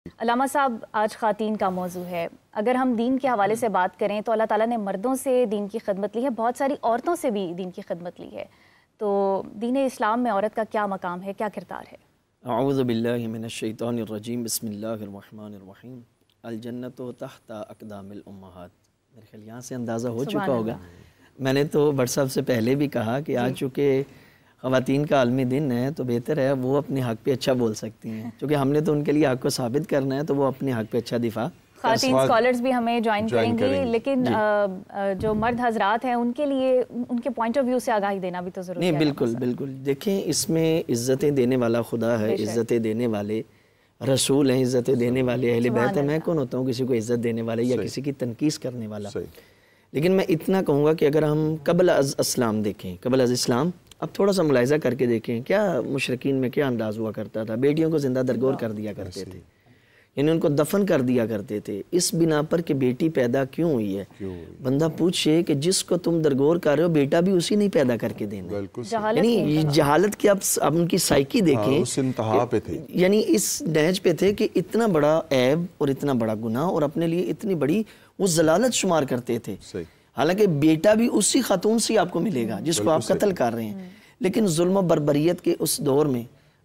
علامہ صاحب، آج خواتین کا موضوع ہے۔ اگر ہم دین کے حوالے سے بات کریں تو اللہ تعالیٰ نے مردوں سے دین کی خدمت لی ہے، بہت ساری عورتوں سے بھی دین کی خدمت لی ہے۔ تو دین اسلام میں عورت کا کیا مقام ہے، کیا کردار ہے؟ اعوذ باللہ من الشیطان الرجیم، بسم اللہ الرحمن الرحیم۔ الجنت تحت اقدام الامہات، میرے خیال یہاں سے اندازہ ہو چکا ہوگا۔ میں نے تو بٹ صاحب سے پہلے بھی کہا کہ آج چونکہ خواتین کا عالمی دن ہے تو بہتر ہے وہ اپنے حق پہ اچھا بول سکتی ہیں، چونکہ ہم نے تو ان کے لیے حق کو ثابت کرنا ہے، تو وہ اپنے حق پہ اچھا دفاع۔ خواتین اسکالرز بھی ہمیں جوائن کریں گی، لیکن جو مرد حضرات ہیں ان کے لیے ان کے پوائنٹ آف ویو سے آگاہی دینا بھی تو ضروری ہے۔ نہیں، بالکل بالکل۔ دیکھیں، اس میں عزتیں دینے والا خدا ہے، عزتیں دینے والے رسول ہیں، عزتیں دینے والے اہل بیت ہیں۔ میں کون ہوتا ہوں کسی کو عزت دینے والے یا کسی کی تنقیص کرنے والا؟ لیکن میں اتنا کہوں گا کہ اگر ہم قبل از اسلام دیکھیں، قبل از اسلام، اب تھوڑا سا ملاحظہ کر کے دیکھیں کیا مشرکین میں کیا انداز ہوا کرتا تھا۔ بیٹیوں کو زندہ درگور کر دیا کرتے تھے، یعنی ان کو دفن کر دیا کرتے تھے، اس بنا پر کہ بیٹی پیدا کیوں ہوئی ہے۔ بندہ پوچھے کہ جس کو تم درگور کر رہے ہو بیٹا بھی اسی نہیں پیدا کر کے دینا، یعنی جہالت کی اب ان کی سائیکی دیکھیں، اس انتہا پہ تھے، یعنی اس نہج پہ تھے کہ اتنا بڑا عیب اور اتنا بڑا گناہ اور اپنے لیے اتنی بڑی وہ ضلالت شمار کرتے تھے۔ حالانکہ بیٹا بھی اسی خاتون سے آپ کو ملے گا جس کو آپ قتل کر رہے ہیں، لیکن ظلم و بربریت کے اس دور میں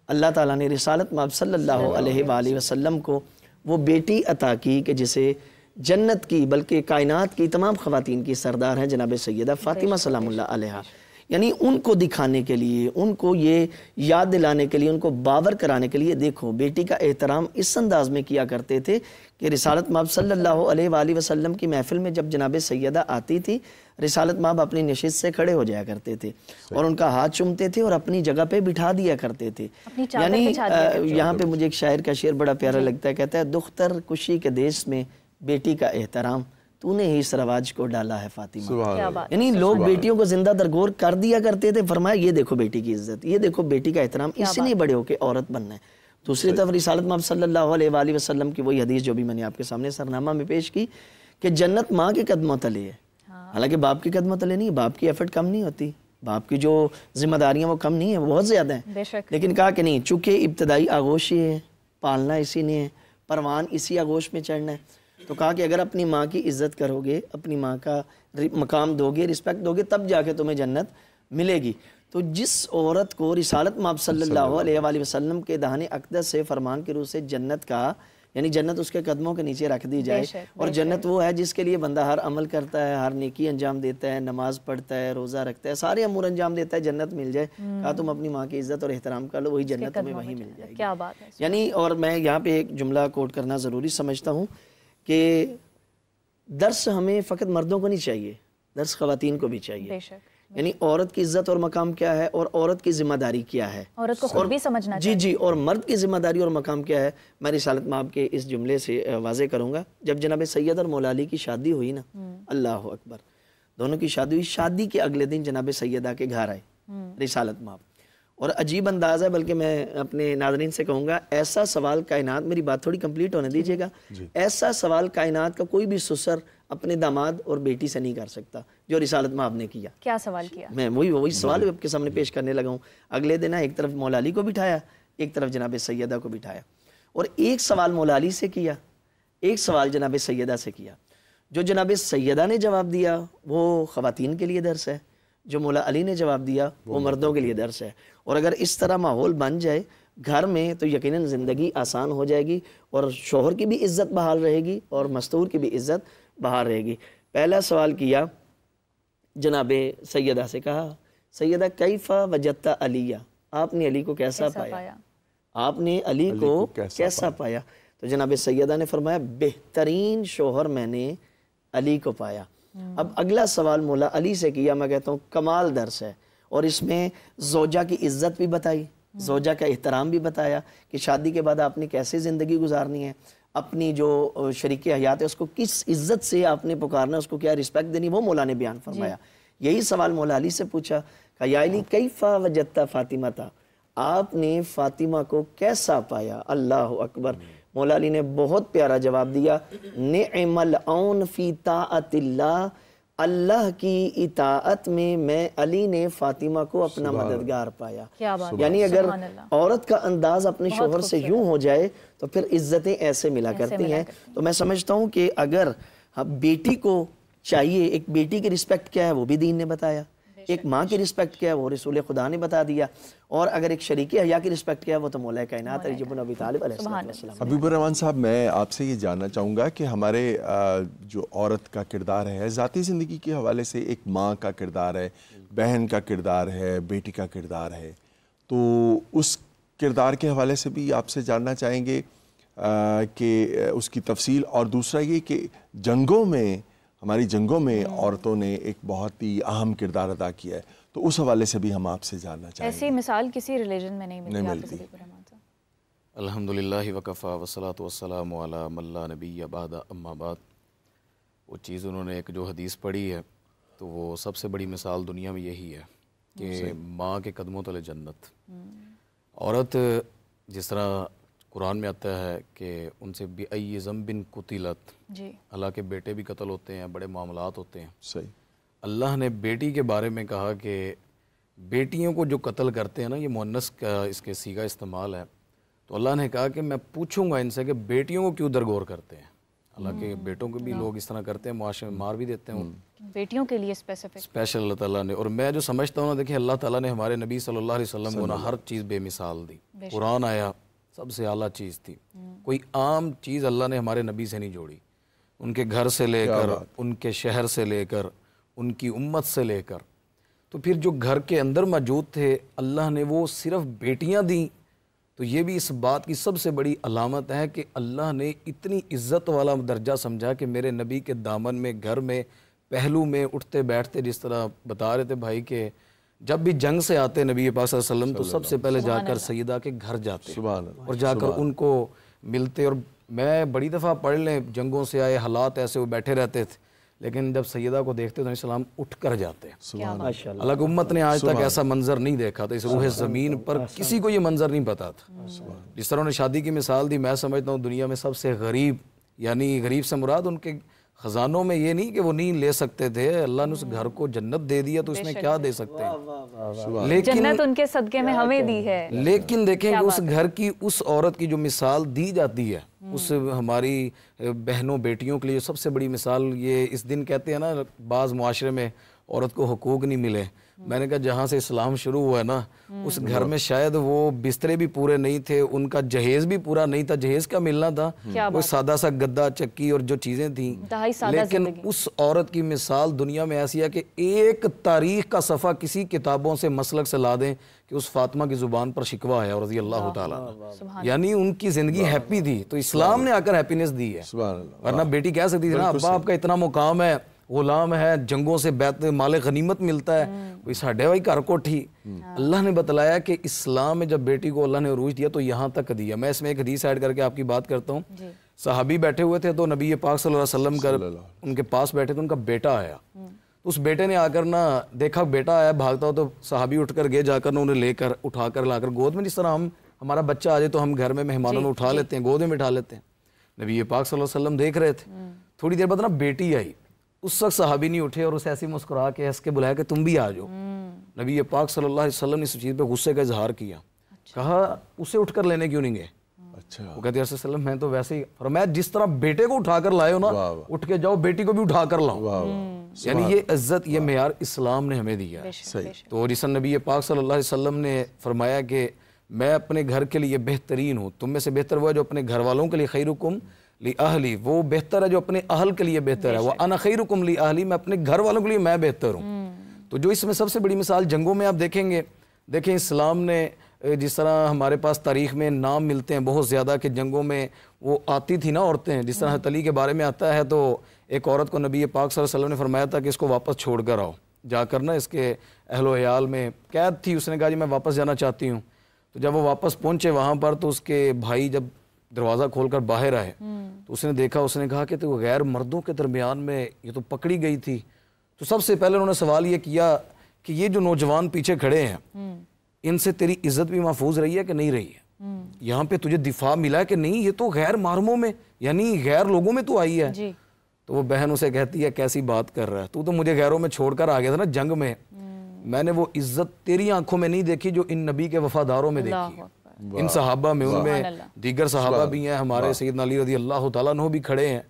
اللہ تعالیٰ نے رسالت مآب صلی اللہ علیہ وآلہ وسلم کو وہ بیٹی عطا کی کہ جسے جنت کی بلکہ کائنات کی تمام خواتین کی سردار ہیں جناب سیدہ فاطمہ سلام اللہ علیہا، یعنی ان کو دکھانے کے لیے، ان کو یہ یاد دلانے کے لیے، ان کو باور کرانے کے لیے دیکھو بیٹی کا احترام اس انداز میں کیا کرتے تھے کہ رسالت مآب صلی اللہ علیہ وآلہ وسلم کی محفل میں جب جناب سیدہ آتی تھی، رسالت مآب اپنی نشست سے کھڑے ہو جایا کرتے تھے اور ان کا ہاتھ چومتے تھے اور اپنی جگہ پہ بٹھا دیا کرتے تھے۔ یعنی یہاں پہ مجھے ایک شاعر کا شعر بڑا پیارا لگتا ہے، کہتا ہے دختر کشی کے دیس میں بیٹی کا احترام تو نے ہی اس رواج کو ڈالا ہے فاطمہ۔ یعنی لوگ بیٹیوں کو زندہ درگور کر دیا کرتے تھے، فرمایا یہ دیکھو بیٹی کی عزت، یہ دیکھو بیٹی کا احترام، اسی نے بڑے ہو کے عورت بننا ہے۔ دوسری طرف رسالت مآب صلی اللہ علیہ وآلہ وسلم کی وہی حدیث جو بھی میں نے آپ کے سامنے سرنامہ میں پیش کی کہ جنت ماں کے قدموں تلے ہے، حالانکہ باپ کے قدموں تلے نہیں، باپ کی ایفرٹ کم نہیں ہوتی، باپ کی جو ذمہ داریاں وہ کم نہیں ہیں، وہ بہت زیادہ ہیں، لیکن کہا کہ نہیں، چونکہ ابتدائی آغوش ہی ہے، پالنا اسی نے ہے، پروان اسی آغوش میں چڑھنا ہے، تو کہا کہ اگر اپنی ماں کی عزت کرو گے، اپنی ماں کا مقام دو گے، رسپیکٹ دو گے، تب جا کے تمہیں جنت ملے گی۔ تو جس عورت کو رسالت مآب صلی اللہ علیہ وآلہ وسلم کے دہان اقدس سے فرمان کے روح سے جنت کا، یعنی جنت اس کے قدموں کے نیچے رکھ دی جائے، اور جنت وہ ہے جس کے لیے بندہ ہر عمل کرتا ہے، ہر نیکی انجام دیتا ہے، نماز پڑھتا ہے، روزہ رکھتا ہے، سارے امور انجام دیتا ہے، جنت مل جائے، کہا تم اپنی ماں کی عزت اور احترام کر لو، وہی جنت تمہیں وہیں مل جائے گی۔ کیا بات ہے! یعنی اور میں یہاں پہ ایک جملہ کوٹ کرنا ضروری سمجھتا ہوں کہ درس ہمیں فقط مردوں کو نہیں چاہیے، درس خواتین کو بھی چاہیے، یعنی عورت کی عزت اور مقام کیا ہے اور عورت کی ذمہ داری کیا ہے، عورت کو خود بھی سمجھنا چاہیے۔ جی، اور مرد کی ذمہ داری اور مقام کیا ہے۔ میں رسالت مآب کے اس جملے سے واضح کروں گا، جب جناب سید اور مولا علی کی شادی ہوئی نا، اللہ اکبر، دونوں کی شادی ہوئی، شادی کے اگلے دن جناب سیدہ کے گھر آئے رسالت مآب، اور عجیب انداز ہے، بلکہ میں اپنے ناظرین سے کہوں گا ایسا سوال کائنات، میری بات تھوڑی کمپلیٹ ہونے دیجیے گا، ایسا سوال کائنات کا کوئی بھی سسر اپنے داماد اور بیٹی سے نہیں کر سکتا جو رسالت مآب نے کیا۔ کیا سوال کیا؟ میں وہی سوال آپ کے سامنے پیش کرنے لگا ہوں۔ اگلے دن ایک طرف مولا علی کو بٹھایا، ایک طرف جناب سیدہ کو بٹھایا، اور ایک سوال مولا علی سے کیا، ایک سوال جناب سیدہ سے کیا۔ جو جناب سیدہ نے جواب دیا وہ خواتین کے لیے درس ہے، جو مولا علی نے جواب دیا وہ مردوں کے لیے درس ہے۔ اور اگر اس طرح ماحول بن جائے گھر میں تو یقیناً زندگی آسان ہو جائے گی، اور شوہر کی بھی عزت بحال رہے گی اور مستور کی بھی عزت بحال رہے گی۔ پہلا سوال کیا جناب سیدہ سے، کہا سیدہ کیف وجدت علیہ، آپ نے علی کو کیسا پایا، آپ نے علی کو کیسا پایا؟ تو جناب سیدہ نے فرمایا بہترین شوہر میں نے علی کو پایا۔ اب اگلا سوال مولا علی سے کیا، میں کہتا ہوں کمال درس ہے، اور اس میں زوجہ کی عزت بھی بتائی، زوجہ کا احترام بھی بتایا کہ شادی کے بعد آپ نے کیسے زندگی گزارنی ہے، اپنی جو شریک حیات ہے اس کو کس عزت سے آپ نے پکارنا، اس کو کیا رسپیکٹ دینی، وہ مولا نے بیان فرمایا۔ یہی سوال مولا علی سے پوچھا کہ یا علی کیف وجدت فاطمہ تھا، آپ نے فاطمہ کو کیسا پایا؟ اللہ اکبر، مولا علی نے بہت پیارا جواب دیا، نعم العون فی طاعت اللہ اللہ کی اطاعت میں علی نے فاطمہ کو اپنا مددگار پایا. یعنی اگر عورت کا انداز اپنے شوہر سے یوں ہو جائے تو پھر عزتیں ایسے ملا کرتی ہیں. تو میں سمجھتا ہوں کہ اگر بیٹی کو چاہیے، ایک بیٹی کی رسپیکٹ کیا ہے وہ بھی دین نے بتایا، ایک ماں کی رسپیکٹ کیا ہے وہ رسول خدا نے بتا دیا، اور اگر ایک شریک حیا کی رسپیکٹ کیا ہے وہ تو مولا کائنات علی بن ابی طالب علیہ السلام. حبیب الرحمن صاحب، میں آپ سے یہ جاننا چاہوں گا کہ ہمارے جو عورت کا کردار ہے ذاتی زندگی کے حوالے سے، ایک ماں کا کردار ہے، بہن کا کردار ہے، بیٹی کا کردار ہے، تو اس کردار کے حوالے سے بھی آپ سے جاننا چاہیں گے کہ اس کی تفصیل، اور دوسرا یہ کہ جنگوں میں، ہماری جنگوں میں عورتوں نے ایک بہت ہی اہم کردار ادا کیا ہے، تو اس حوالے سے بھی ہم آپ سے جاننا چاہیں گے. ایسی مثال کسی ریلیجن میں نہیں ملتی. الحمدللہ وکفا والصلاۃ والسلام علی من لا نبی بعد اما بعد. وہ چیز انہوں نے ایک جو حدیث پڑھی ہے تو وہ سب سے بڑی مثال دنیا میں یہی ہے کہ ماں کے قدموں تلے جنت. عورت جس طرح قرآن میں آتا ہے کہ ان سے بِأَيِّ ذَنْبٍ قُتِلَتْ، جی اللہ کے بیٹے بھی قتل ہوتے ہیں، بڑے معاملات ہوتے ہیں. صحیح. اللہ نے بیٹی کے بارے میں کہا کہ بیٹیوں کو جو قتل کرتے ہیں نا، یہ مؤنث کا اس کے صیغہ استعمال ہے، تو اللہ نے کہا کہ میں پوچھوں گا ان سے کہ بیٹیوں کو کیوں درگور کرتے ہیں. اللہ کے بیٹوں کو بھی لوگ اس طرح کرتے ہیں، معاشرے میں مار بھی دیتے ہیں. بیٹیوں کے لیے اسپیشل اللہ تعالیٰ نے، اور میں جو سمجھتا ہوں نا، دیکھیں اللہ تعالیٰ نے ہمارے نبی صلی اللہ علیہ وسلم کو نا ہر چیز بے مثال دی. قرآن آیا، سب سے اعلیٰ چیز تھی. کوئی عام چیز اللہ نے ہمارے نبی سے نہیں جوڑی. ان کے گھر سے لے کر، ان کے شہر سے لے کر، ان کی امت سے لے کر، تو پھر جو گھر کے اندر موجود تھے اللہ نے وہ صرف بیٹیاں دیں. تو یہ بھی اس بات کی سب سے بڑی علامت ہے کہ اللہ نے اتنی عزت والا درجہ سمجھا کہ میرے نبی کے دامن میں، گھر میں، پہلو میں اٹھتے بیٹھتے، جس طرح بتا رہے تھے بھائی کہ جب بھی جنگ سے آتے نبی پاک صلی اللہ علیہ وسلم تو سب سے پہلے جا کر سیدہ کے گھر جاتے اور جا کر ان کو ملتے. اور میں بڑی دفعہ پڑھ لیں، جنگوں سے آئے حالات ایسے وہ بیٹھے رہتے تھے، لیکن جب سیدہ کو دیکھتے تو السلام اٹھ کر جاتے. اللہ کی امت نے آج تک ایسا منظر نہیں دیکھا تھا، اس روح زمین پر کسی کو یہ منظر نہیں پتا تھا. جس طرح انہوں نے شادی کی مثال دی، میں سمجھتا ہوں دنیا میں سب سے غریب، یعنی غریب سے مراد ان کے خزانوں میں یہ نہیں کہ وہ نہیں لے سکتے تھے، اللہ نے اس گھر کو جنت دے دیا تو اس میں کیا دے سکتے ہیں. لیکن جنت ان کے صدقے میں ہمیں دی ہے. لیکن دیکھیں کہ اس گھر کی، اس عورت کی جو مثال دی جاتی ہے، اس ہماری بہنوں بیٹیوں کے لیے سب سے بڑی مثال یہ اس دن کہتے ہیں نا، بعض معاشرے میں عورت کو حقوق نہیں ملے. میں نے کہا جہاں سے اسلام شروع ہوا ہے نا، اس گھر میں شاید وہ بسترے بھی پورے نہیں تھے، ان کا جہیز بھی پورا نہیں تھا. جہیز کا ملنا تھا، وہ سادہ سا گدا چکی اور جو چیزیں تھیں. لیکن اس عورت کی مثال دنیا میں ایسی ہے کہ ایک تاریخ کا صفحہ کسی کتابوں سے مسلک سے لا دیں کہ اس فاطمہ کی زبان پر شکوہ ہے رضی اللہ تعالیٰ، یعنی ان کی زندگی ہیپی تھی تو اسلام نے آ کر ہیپینس دی ہے. ورنہ بیٹی کہہ سکتی تھی نا، ابا آپ کا اتنا مقام ہے، غلام ہے، جنگوں سے بیت مال غنیمت ملتا ہے، کوئی ساڑھے بھائی گھر کوٹھی. اللہ نے بتلایا کہ اسلام میں جب بیٹی کو اللہ نے عروج دیا تو یہاں تک دیا. میں اس میں ایک حدیث ایڈ کر کے آپ کی بات کرتا ہوں. صحابی بیٹھے ہوئے تھے تو نبی پاک صلی اللہ علیہ وسلم کر ان کے پاس بیٹھے تو ان کا بیٹا آیا. اس بیٹے نے آ کر نا دیکھا بیٹا آیا بھاگتا ہو تو صحابی اٹھ کر گئے، جا کر انہیں لے کر اٹھا کر لا کر گود میں، جس طرح ہمارا بچہ آ جائے تو ہم گھر میں مہمانوں میں اٹھا لیتے ہیں، گود میں بٹھا لیتے ہیں. نبی پاک صلی اللہ علیہ وسلم دیکھ رہے تھے. تھوڑی دیر بعد نا بیٹی آئی، اس وقت صحابی نہیں اٹھے اور اسے ایسی مسکرا کے ہنس کے بلایا کہ تم بھی آ جاؤ. نبی پاک صلی اللہ علیہ وسلم نے اس چیز پہ غصے کا اظہار کیا. کہا اسے اٹھ کر لینے کیوں نہیں گئے؟ وہ کہتے ہیں وسلم میں تو ویسے ہی فرمایا جس طرح بیٹے کو اٹھا کر لائے ہو نا، اٹھ کے جاؤ بیٹی کو بھی اٹھا کر لاؤ. یعنی یہ عزت، یہ معیار اسلام نے ہمیں دیا ہے. تو جس نبی پاک صلی اللہ علیہ وسلم نے فرمایا کہ میں اپنے گھر کے لیے بہترین ہوں، تم میں سے بہتر وہ ہے جو اپنے گھر والوں کے لیے خیرکم لأہلی، وہ بہتر ہے جو اپنے اہل کے لیے بہتر ہے. وَأَنَا خَيْرُكُمْ لِأَہْلِي، میں اپنے گھر والوں کے لیے میں بہتر ہوں. تو جو اس میں سب سے بڑی مثال جنگوں میں آپ دیکھیں گے، دیکھیں اسلام نے جس طرح ہمارے پاس تاریخ میں نام ملتے ہیں بہت زیادہ کہ جنگوں میں وہ آتی تھی نا عورتیں. جس طرح حضرت علی کے بارے میں آتا ہے تو ایک عورت کو نبی پاک صلی اللہ علیہ وسلم نے فرمایا تھا کہ اس کو واپس چھوڑ کر آؤ. جا کر نا اس کے اہل و عیال میں قید تھی، اس نے کہا جی میں واپس جانا چاہتی ہوں. تو جب وہ واپس پہنچے وہاں پر تو اس کے بھائی جب دروازہ کھول کر باہر آئے تو اس نے دیکھا، اس نے کہا کہ تو غیر مردوں کے درمیان میں یہ تو پکڑی گئی تھی. تو سب سے پہلے انہوں نے سوال یہ کیا کہ یہ جو نوجوان پیچھے کھڑے ہیں ان سے تیری عزت بھی محفوظ رہی ہے کہ نہیں رہی ہے؟ یہاں پہ تجھے دفاع ملا ہے کہ نہیں؟ یہ تو غیر محرموں میں یعنی غیر لوگوں میں تو آئی ہے. تو وہ بہن اسے کہتی ہے کیسی بات کر رہا ہے تو مجھے غیروں میں چھوڑ کر آ گیا تھا نا جنگ میں نے وہ عزت تیری آنکھوں میں نہیں دیکھی جو ان نبی کے وفاداروں میں دیکھی ہے، ان صحابہ میں، ان میں دیگر صحابہ بھی ہیں، ہمارے سیدنا علی رضی اللہ تعالیٰ عنہ بھی کھڑے ہیں.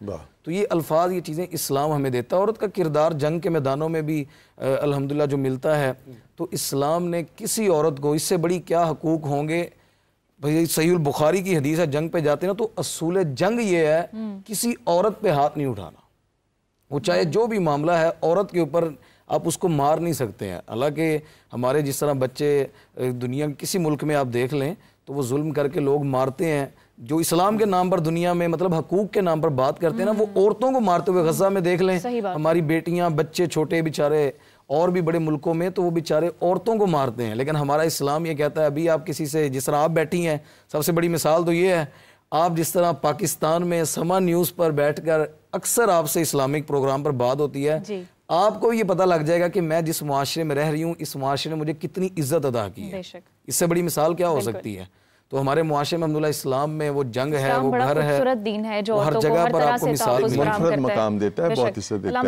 تو یہ الفاظ، یہ چیزیں اسلام ہمیں دیتا ہے. عورت کا کردار جنگ کے میدانوں میں بھی الحمدللہ جو ملتا ہے، تو اسلام نے کسی عورت کو، اس سے بڑی کیا حقوق ہوں گے. صحیح البخاری کی حدیث ہے، جنگ پہ جاتے ہیں نا تو اصول جنگ یہ ہے کسی عورت پہ ہاتھ نہیں اٹھانا. وہ چاہے جو بھی معاملہ ہے، عورت کے اوپر آپ اس کو مار نہیں سکتے ہیں. حالانکہ ہمارے جس طرح بچے دنیا کسی ملک میں آپ دیکھ لیں تو وہ ظلم کر کے لوگ مارتے ہیں، جو اسلام کے نام پر دنیا میں مطلب حقوق کے نام پر بات کرتے ہیں نا، وہ عورتوں کو مارتے ہوئے غزہ میں دیکھ لیں، ہماری بیٹیاں بچے چھوٹے بیچارے، اور بھی بڑے ملکوں میں تو وہ بیچارے عورتوں کو مارتے ہیں. لیکن ہمارا اسلام یہ کہتا ہے ابھی آپ کسی سے، جس طرح آپ بیٹھی ہیں، سب سے بڑی مثال تو یہ ہے، آپ جس طرح پاکستان میں سما نیوز پر بیٹھ کر اکثر آپ سے اسلامک پروگرام پر بات ہوتی ہے، آپ کو یہ پتہ لگ جائے گا کہ میں جس معاشرے میں رہ رہی ہوں اس معاشرے نے مجھے کتنی عزت ادا کی ہے. اس سے بڑی مثال کیا ہو سکتی ہے؟ تو ہمارے معاشرے میں الحمدللہ اسلام میں وہ جنگ ہے، وہ گھر ہے، دین ہے جو ہر جگہ پر آپ کو مثال منفرد مقام دیتا ہے، بہت عزت دیتا ہے.